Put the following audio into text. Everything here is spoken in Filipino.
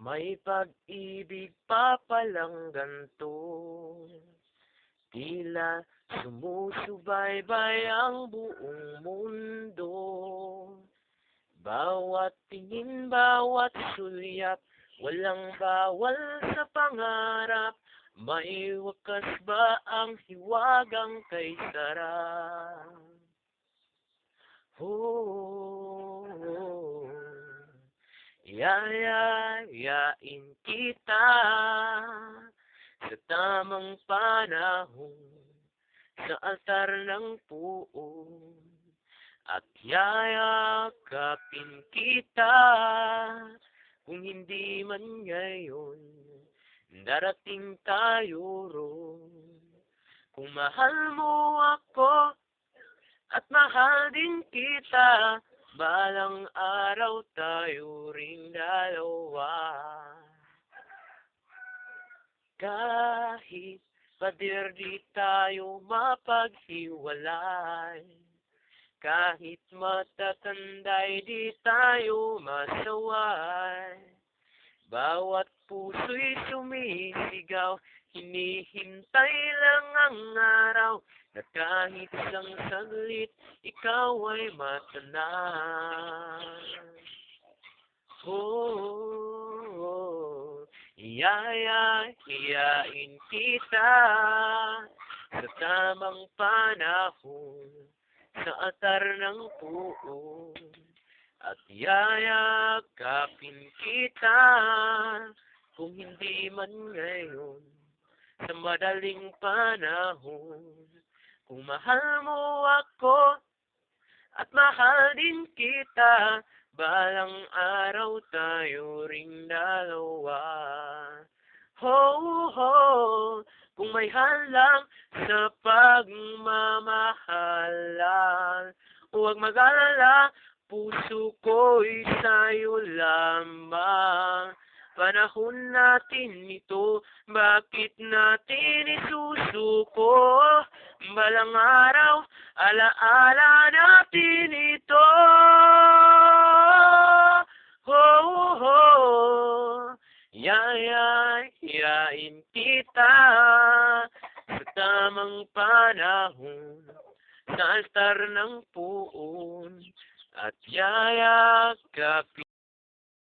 May pag-ibig pa palang ganto, tila sumusubaybay ang buong mundo. Bawat tingin, bawat sulyap, walang bawal sa pangarap. May wakas ba ang hiwagang kay sarap? Oh, yayayain kita sa tamang panahon, sa altar ng puon, at yayakapin kita. Kung hindi man ngayon, darating tayo roon. Kung mahal mo ako at mahal din kita, balang araw tayo ring dalawa. Kahit pader di tayo mapaghiwalay, kahit matatanday di tayo masaway. Bawat puso'y sumisigaw, hinihintay lang ang araw na kahit isang saglit, ikaw ay matanaw. Oh, yayayain kita sa tamang panahon, sa altar ng puon, at yayakapin kita. Kung hindi man ngayon, sa madaling panahon. Kung mahal mo ako at mahal din kita, balang araw tayo ring dalawa. Ho, ho, kung may halang sa pagmamahalan, huwag mag-alala, puso ko'y sa'yo lamang. Panahon natin ito, bakit natin isusuko? Balang araw, alaala natin ito. Oh, oh, yayayain kita sa tamang panahon, sa altar ng puon, at yayakapin